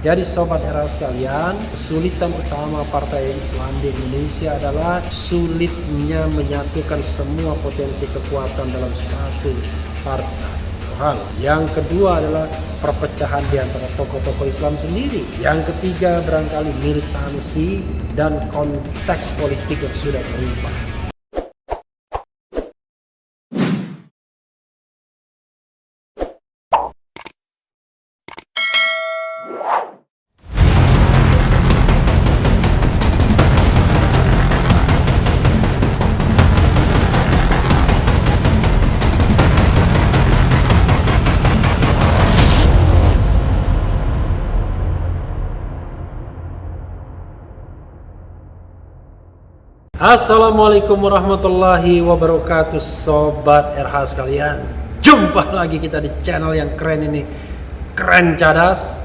Jadi sobat era sekalian, kesulitan utama Partai Islam di Indonesia adalah sulitnya menyatukan semua potensi kekuatan dalam satu partai. Hal yang kedua adalah perpecahan di antara tokoh-tokoh Islam sendiri. Yang ketiga barangkali militansi dan konteks politik yang sudah berubah. Assalamualaikum warahmatullahi wabarakatuh, sobat RH sekalian. Jumpa lagi kita di channel yang keren ini, Keren Cadas.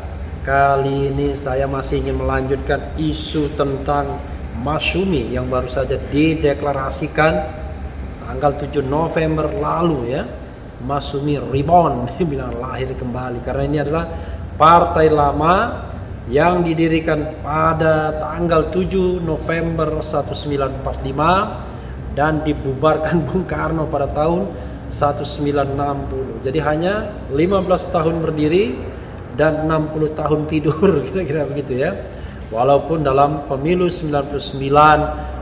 Kali ini saya masih ingin melanjutkan isu tentang Masyumi yang baru saja dideklarasikan tanggal 7 November lalu ya. Masyumi Reborn bilang lahir kembali, karena ini adalah partai lama yang didirikan pada tanggal 7 November 1945 dan dibubarkan Bung Karno pada tahun 1960. Jadi hanya 15 tahun berdiri dan 60 tahun tidur, kira-kira begitu ya. Walaupun dalam pemilu 99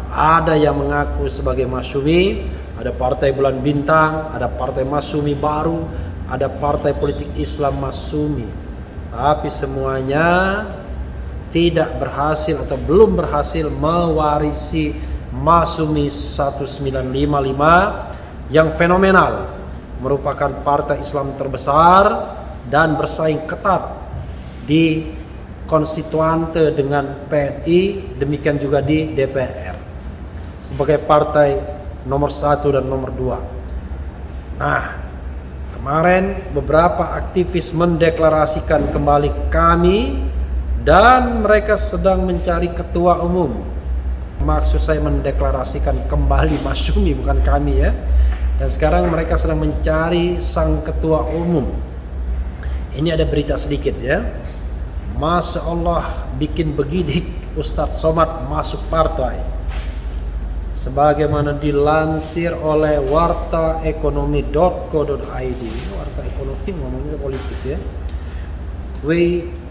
ada yang mengaku sebagai Masyumi, ada Partai Bulan Bintang, ada Partai Masyumi Baru, ada Partai Politik Islam Masyumi. Tapi semuanya tidak berhasil atau belum berhasil mewarisi Masyumi 1955 yang fenomenal, merupakan partai Islam terbesar dan bersaing ketat di konstituante dengan PNI, demikian juga di DPR sebagai partai nomor 1 dan nomor 2. Nah, kemarin beberapa aktivis mendeklarasikan kembali kami dan mereka sedang mencari ketua umum. Maksud saya mendeklarasikan kembali Masyumi, bukan kami ya. Dan sekarang mereka sedang mencari sang ketua umum. Ini ada berita sedikit ya. Masya Allah, bikin begidik Ustadz Somad masuk partai. Sebagaimana dilansir oleh wartaekonomi.co.id. Warta ekonomi ngomongnya politik ya.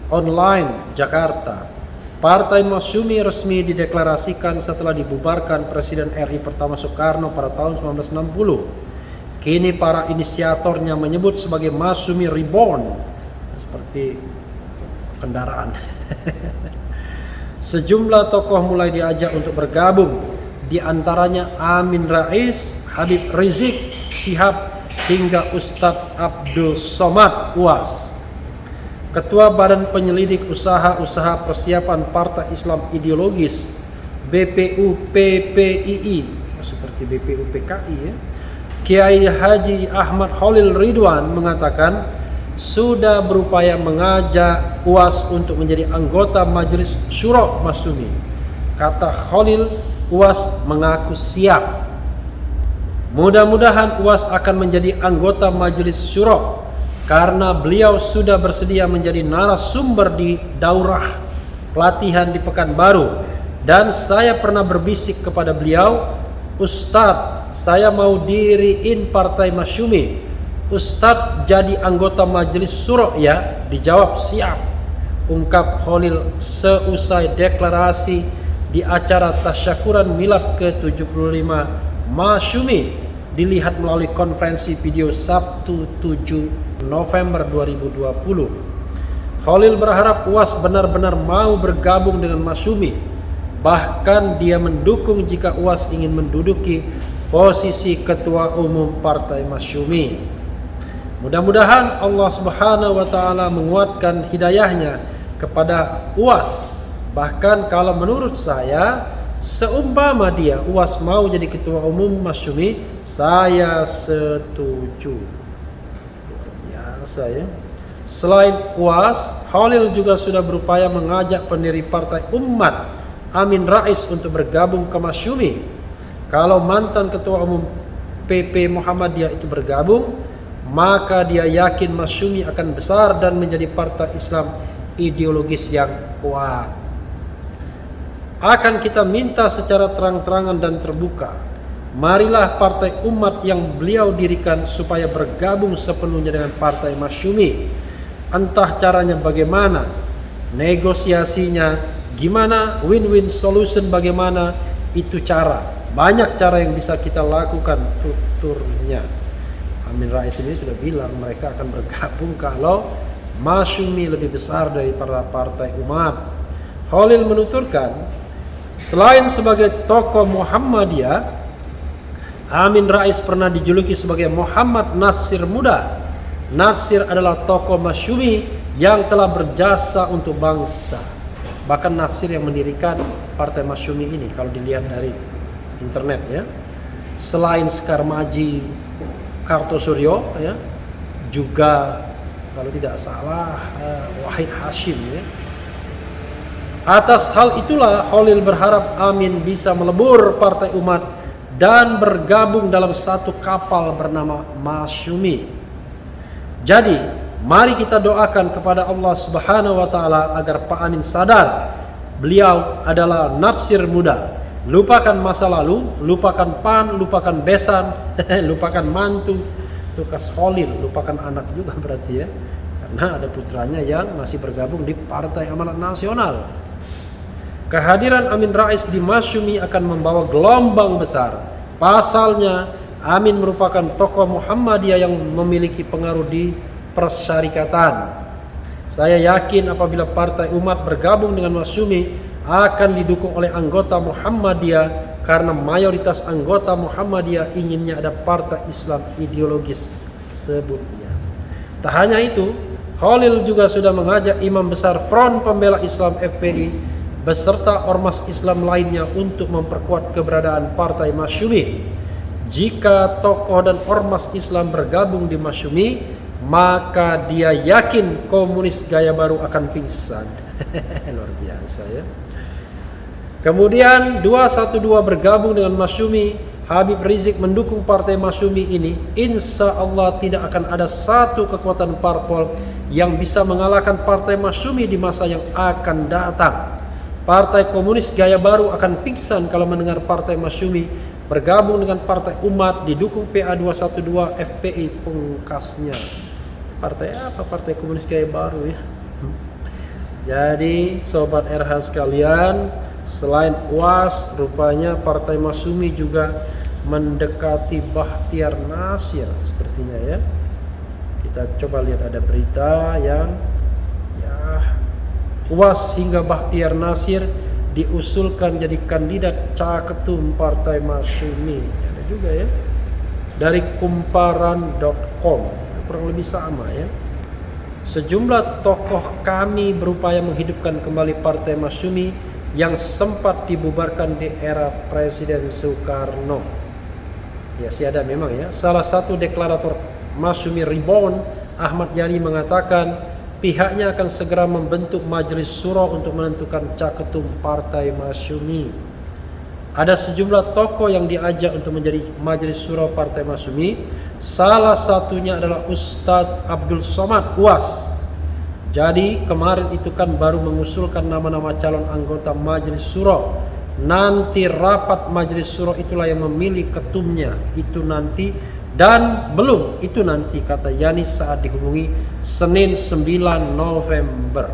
Online Jakarta. Partai Masyumi resmi dideklarasikan setelah dibubarkan Presiden RI pertama Soekarno pada tahun 1960. Kini para inisiatornya menyebut sebagai Masyumi Reborn, seperti kendaraan. Sejumlah tokoh mulai diajak untuk bergabung, di antaranya Amin Rais, Habib Rizik Syihab hingga Ustadz Abdul Somad UAS. Ketua Badan Penyelidik Usaha-Usaha Persiapan Partai Islam Ideologis BPU-PPII, seperti BPU-PKI ya, Kiai Haji Ahmad Khalil Ridwan mengatakan sudah berupaya mengajak UAS untuk menjadi anggota Majelis Syuro Masyumi. Kata Khalil, UAS mengaku siap. Mudah-mudahan UAS akan menjadi anggota Majelis Syuro karena beliau sudah bersedia menjadi narasumber di daurah pelatihan di Pekanbaru. Dan saya pernah berbisik kepada beliau, Ustadz, saya mau diriin partai Masyumi. Ustadz jadi anggota Majelis Syuro ya? Dijawab siap, ungkap Khalil seusai deklarasi di acara tasyakuran milad ke-75 Masyumi dilihat melalui konferensi video Sabtu 7 November 2020. Khalil berharap UAS benar-benar mau bergabung dengan Masyumi. Bahkan dia mendukung jika UAS ingin menduduki posisi ketua umum partai Masyumi. Mudah-mudahan Allah Subhanahu wa taala menguatkan hidayahnya kepada UAS. Bahkan kalau menurut saya, seumpama dia UAS mau jadi ketua umum Masyumi, saya setuju. Luar biasa ya. Selain UAS, Khalil juga sudah berupaya mengajak pendiri Partai Umat Amin Rais untuk bergabung ke Masyumi. Kalau mantan ketua umum PP Muhammadiyah itu bergabung, maka dia yakin Masyumi akan besar dan menjadi partai Islam ideologis yang kuat. Akan kita minta secara terang-terangan dan terbuka, marilah partai umat yang beliau dirikan supaya bergabung sepenuhnya dengan partai Masyumi. Entah caranya bagaimana, negosiasinya gimana, win-win solution bagaimana, itu cara. Banyak cara yang bisa kita lakukan tuturnya. Amin Rais ini sudah bilang mereka akan bergabung kalau Masyumi lebih besar daripada partai umat. Khalil menuturkan, selain sebagai tokoh Muhammadiyah, Amin Rais pernah dijuluki sebagai Muhammad Natsir Muda. Natsir adalah tokoh Masyumi yang telah berjasa untuk bangsa. Bahkan Natsir yang mendirikan partai Masyumi ini kalau dilihat dari internet ya. Selain Sekar Maji, Kartosuryo ya, juga kalau tidak salah Wahid Hashim ya. Atas hal itulah Khalil berharap Amin bisa melebur partai umat dan bergabung dalam satu kapal bernama Masyumi. Jadi, mari kita doakan kepada Allah Subhanahu wa taala agar Pak Amin sadar beliau adalah natsir muda. Lupakan masa lalu, lupakan PAN, lupakan besan, lupakan mantu, tugas Khalil, lupakan anak juga berarti ya. Karena ada putranya yang masih bergabung di Partai Amanat Nasional. Kehadiran Amin Rais di Masyumi akan membawa gelombang besar. Pasalnya, Amin merupakan tokoh Muhammadiyah yang memiliki pengaruh di persyarikatan. Saya yakin apabila Partai Umat bergabung dengan Masyumi akan didukung oleh anggota Muhammadiyah karena mayoritas anggota Muhammadiyah inginnya ada partai Islam ideologis sebutnya. Tak hanya itu, Khalil juga sudah mengajak imam besar Front Pembela Islam FPI beserta ormas Islam lainnya untuk memperkuat keberadaan partai Masyumi. Jika tokoh dan ormas Islam bergabung di Masyumi, maka dia yakin komunis gaya baru akan pingsan. Luar biasa ya. Kemudian 212 bergabung dengan Masyumi. Habib Rizik mendukung partai Masyumi ini. Insya Allah tidak akan ada satu kekuatan parpol yang bisa mengalahkan partai Masyumi di masa yang akan datang. Partai komunis gaya baru akan pingsan kalau mendengar partai Masyumi bergabung dengan partai umat didukung PA212 FPI pungkasnya. Partai apa? Partai komunis gaya baru ya. Jadi sobat RH sekalian, selain UAS rupanya partai Masyumi juga mendekati Bahtiar Nasir sepertinya ya. Kita coba lihat ada berita yang UAS hingga Bahtiar Nasir diusulkan jadi kandidat caketum partai Masyumi. Ada juga ya. Dari kumparan.com, kurang lebih sama ya. Sejumlah tokoh kami berupaya menghidupkan kembali partai Masyumi yang sempat dibubarkan di era Presiden Soekarno. Ya sih ada memang ya. Salah satu deklarator Masyumi Reborn, Ahmad Yani mengatakan pihaknya akan segera membentuk majelis syuro untuk menentukan caketum partai Masyumi. Ada sejumlah tokoh yang diajak untuk menjadi majelis syuro partai Masyumi. Salah satunya adalah Ustadz Abdul Somad UAS. Jadi kemarin itu kan baru mengusulkan nama-nama calon anggota majelis syuro. Nanti rapat majelis syuro itulah yang memilih ketumnya. Itu nanti. Dan belum itu nanti, kata Yani saat dihubungi Senin 9 November.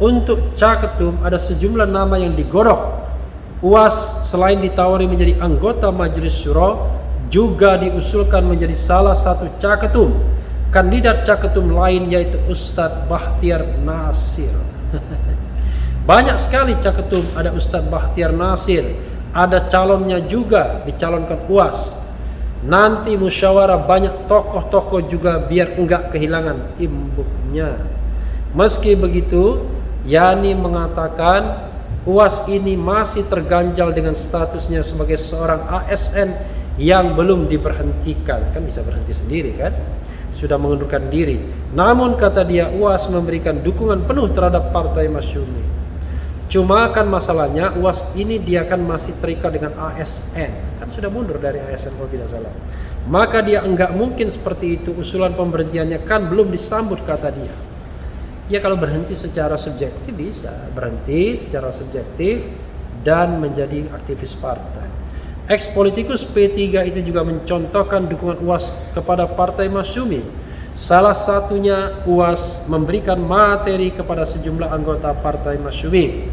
Untuk caketum ada sejumlah nama yang digodok. UAS selain ditawari menjadi anggota majelis syuro juga diusulkan menjadi salah satu caketum. Kandidat caketum lain yaitu Ustadz Bahtiar Nasir. Banyak sekali caketum, ada Ustadz Bahtiar Nasir. Ada calonnya juga dicalonkan UAS. Nanti musyawarah banyak tokoh-tokoh juga biar enggak kehilangan imbuhnya. Meski begitu, Yani mengatakan UAS ini masih terganjal dengan statusnya sebagai seorang ASN yang belum diberhentikan. Kan bisa berhenti sendiri kan? Sudah mengundurkan diri. Namun kata dia UAS memberikan dukungan penuh terhadap partai Masyumi. Cuma kan masalahnya UAS ini dia kan masih terikat dengan ASN. Kan sudah mundur dari ASN kalau tidak salah. Maka dia enggak mungkin seperti itu, usulan pemberhentiannya kan belum disambut kata dia. Ya kalau berhenti secara subjektif bisa, berhenti secara subjektif dan menjadi aktivis partai. Ex-politikus P3 itu juga mencontohkan dukungan UAS kepada Partai Masyumi. Salah satunya UAS memberikan materi kepada sejumlah anggota Partai Masyumi.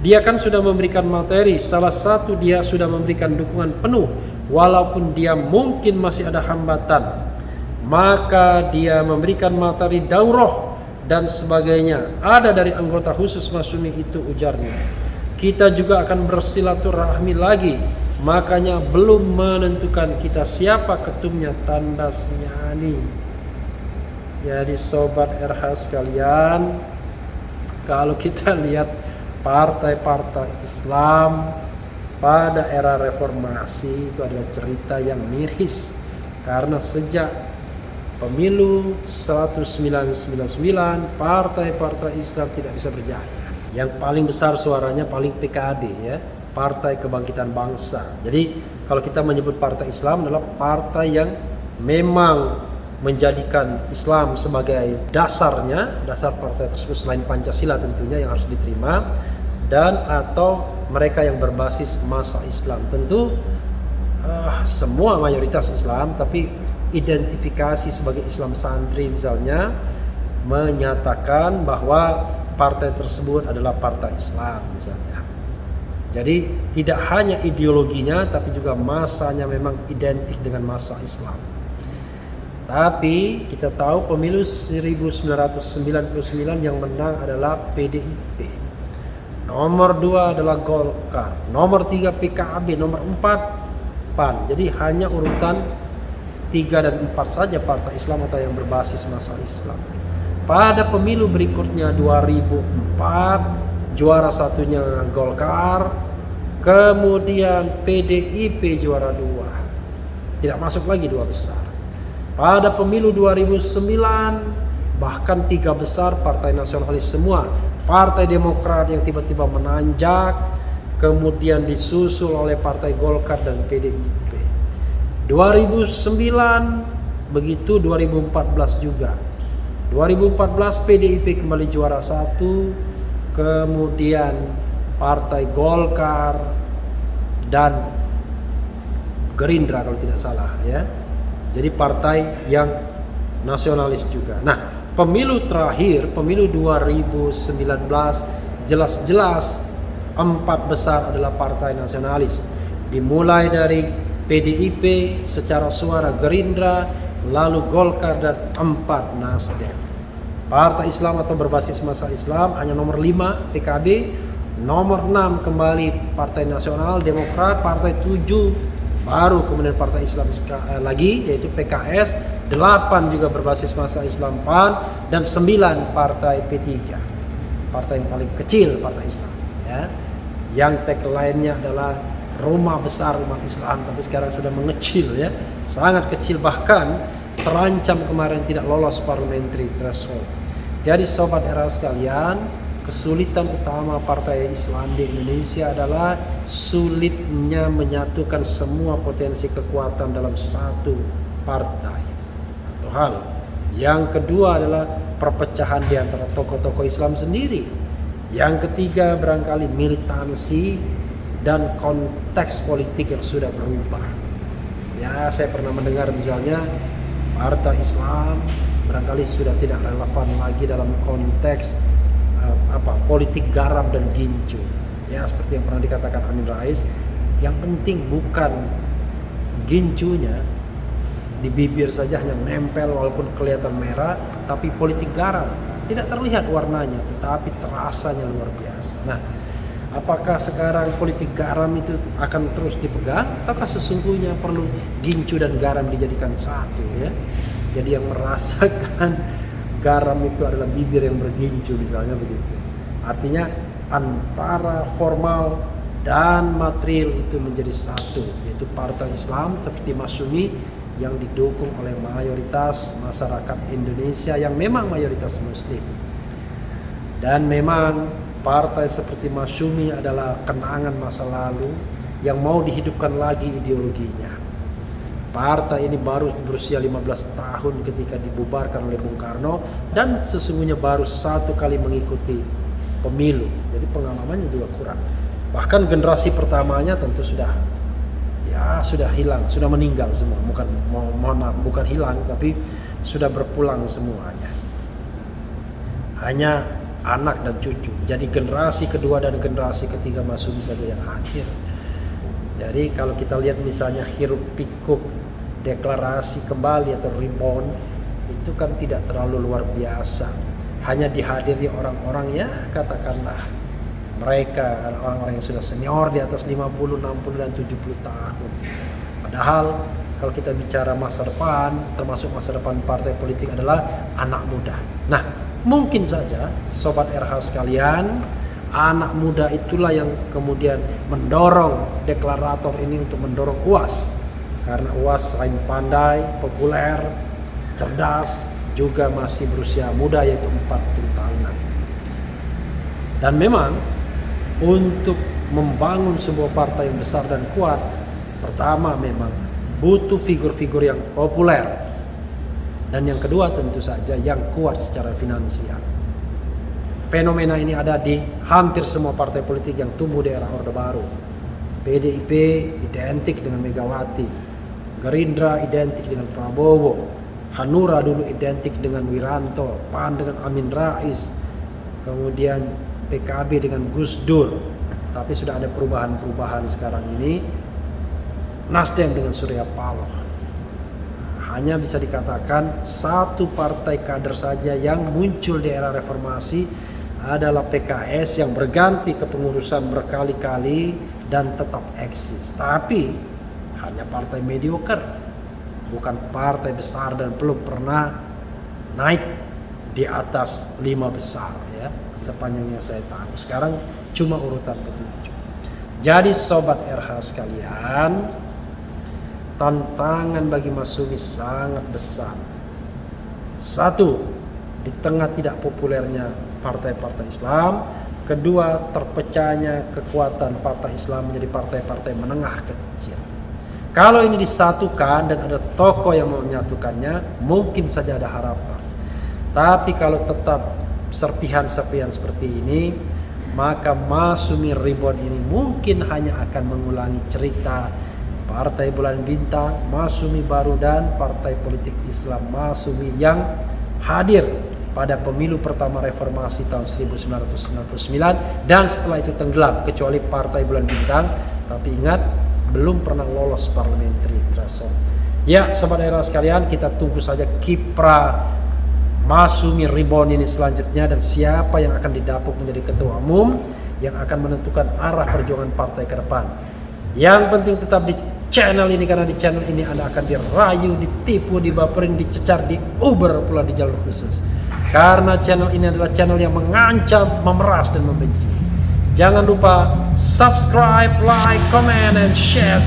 Dia kan sudah memberikan materi, salah satu dia sudah memberikan dukungan penuh walaupun dia mungkin masih ada hambatan. Maka dia memberikan materi daurah dan sebagainya. Ada dari anggota khusus Masyumi itu, ujarnya. Kita juga akan bersilaturahmi lagi. Makanya belum menentukan kita siapa ketumnya, tanda senyani. Jadi sobat RH sekalian, kalau kita lihat partai-partai Islam pada era reformasi itu adalah cerita yang miris. Karena sejak pemilu 1999 partai-partai Islam tidak bisa berjaya. Yang paling besar suaranya paling PKB ya, Partai Kebangkitan Bangsa. Jadi kalau kita menyebut partai Islam adalah partai yang memang menjadikan Islam sebagai dasarnya, dasar partai tersebut selain Pancasila tentunya yang harus diterima, dan atau mereka yang berbasis masa Islam. Tentu semua mayoritas Islam, tapi identifikasi sebagai Islam santri misalnya menyatakan bahwa partai tersebut adalah partai Islam misalnya. Jadi tidak hanya ideologinya tapi juga masanya memang identik dengan masa Islam. Tapi kita tahu pemilu 1999 yang menang adalah PDIP. Nomor 2 adalah Golkar, nomor 3 PKB, nomor 4 PAN. Jadi hanya urutan 3 dan 4 saja partai Islam atau yang berbasis masa Islam. Pada pemilu berikutnya 2004 juara satunya Golkar, kemudian PDIP juara 2, tidak masuk lagi 2 besar. Pada pemilu 2009 bahkan 3 besar partai nasionalis semua, Partai Demokrat yang tiba-tiba menanjak, kemudian disusul oleh Partai Golkar dan PDIP. 2009 begitu, 2014 juga. 2014 PDIP kembali juara 1, kemudian Partai Golkar dan Gerindra kalau tidak salah ya. Jadi partai yang nasionalis juga. Nah, pemilu terakhir, pemilu 2019 jelas-jelas 4 besar adalah partai nasionalis. Dimulai dari PDIP secara suara, Gerindra, lalu Golkar, dan 4 Nasdem. Partai Islam atau berbasis masa Islam hanya nomor 5 PKB, nomor 6 kembali Partai Nasional Demokrat, partai 7 baru kemudian Partai Islam lagi yaitu PKS, 8 juga berbasis masa Islam PAN, dan 9 Partai P3. Partai yang paling kecil Partai Islam ya. Yang tagline-nya adalah rumah besar umat Islam, tapi sekarang sudah mengecil ya, sangat kecil, bahkan terancam kemarin tidak lolos parliamentary threshold. Jadi sobat era sekalian, kesulitan utama partai Islam di Indonesia adalah sulitnya menyatukan semua potensi kekuatan dalam satu partai atau hal. Yang kedua adalah perpecahan di antara tokoh-tokoh Islam sendiri. Yang ketiga barangkali militansi dan konteks politik yang sudah berubah. Ya, saya pernah mendengar misalnya partai Islam barangkali sudah tidak relevan lagi dalam konteks politik garam dan ginju. Ya, seperti yang pernah dikatakan Amin Rais, yang penting bukan ginjunya di bibir saja hanya nempel walaupun kelihatan merah, tapi politik garam tidak terlihat warnanya tetapi terasanya luar biasa. Nah, apakah sekarang politik garam itu akan terus dipegang ataukah sesungguhnya perlu gincu dan garam dijadikan satu ya? Jadi yang merasakan garam itu adalah bibir yang bergincu misalnya begitu. Artinya antara formal dan material itu menjadi satu, yaitu partai Islam seperti Masyumi yang didukung oleh mayoritas masyarakat Indonesia yang memang mayoritas Muslim. Dan memang partai seperti Masyumi adalah kenangan masa lalu yang mau dihidupkan lagi ideologinya. Partai ini baru berusia 15 tahun ketika dibubarkan oleh Bung Karno dan sesungguhnya baru 1 kali mengikuti pemilu. Jadi pengalamannya juga kurang. Bahkan generasi pertamanya tentu sudah hilang, sudah meninggal semua. Mohon maaf, bukan hilang tapi sudah berpulang semuanya. Hanya anak dan cucu. Jadi generasi kedua dan generasi ketiga masuk saja yang hadir. Jadi kalau kita lihat misalnya hiruk pikuk deklarasi kembali atau reborn itu kan tidak terlalu luar biasa. Hanya dihadiri orang-orang ya katakanlah mereka orang-orang yang sudah senior di atas 50, 60 dan 70 tahun. Padahal kalau kita bicara masa depan, termasuk masa depan partai politik adalah anak muda. Nah, mungkin saja Sobat RH sekalian, anak muda itulah yang kemudian mendorong deklarator ini untuk mendorong UAS. Karena UAS selain pandai, populer, cerdas, juga masih berusia muda yaitu 40 tahunan. Dan memang untuk membangun sebuah partai yang besar dan kuat, pertama memang butuh figur-figur yang populer. Dan yang kedua tentu saja yang kuat secara finansial. Fenomena ini ada di hampir semua partai politik yang tumbuh di era Orde Baru. PDIP identik dengan Megawati, Gerindra identik dengan Prabowo, Hanura dulu identik dengan Wiranto, PAN dengan Amin Rais, kemudian PKB dengan Gus Dur. Tapi sudah ada perubahan-perubahan sekarang ini. Nasdem dengan Surya Paloh. Hanya bisa dikatakan satu partai kader saja yang muncul di era reformasi adalah PKS yang berganti kepengurusan berkali-kali dan tetap eksis. Tapi hanya partai mediocre, bukan partai besar dan belum pernah naik di atas 5 besar ya, sepanjang yang saya tahu. Sekarang cuma urutan ke-7. Jadi Sobat RH sekalian, tantangan bagi Mas Sumi sangat besar. Satu, di tengah tidak populernya partai-partai Islam. Kedua, terpecahnya kekuatan partai Islam menjadi partai-partai menengah kecil. Kalau ini disatukan dan ada tokoh yang menyatukannya, mungkin saja ada harapan. Tapi kalau tetap serpihan-serpihan seperti ini, maka Mas Sumi Reborn ini mungkin hanya akan mengulangi cerita Partai Bulan Bintang, Mas Sumi baru dan partai politik Islam Mas Sumi yang hadir pada pemilu pertama reformasi tahun 1999 dan setelah itu tenggelam, kecuali Partai Bulan Bintang. Tapi ingat, belum pernah lolos parliamentary threshold. Ya, Sobat daerah sekalian, kita tunggu saja kiprah Mas Sumi Reborn ini selanjutnya dan siapa yang akan didapuk menjadi ketua umum yang akan menentukan arah perjuangan partai ke depan. Yang penting tetap di channel ini, karena di channel ini Anda akan dirayu, ditipu, dibaperin, dicecar, diuber pula di jalur khusus. Karena channel ini adalah channel yang mengancam, memeras dan membenci. Jangan lupa subscribe, like, comment, and share.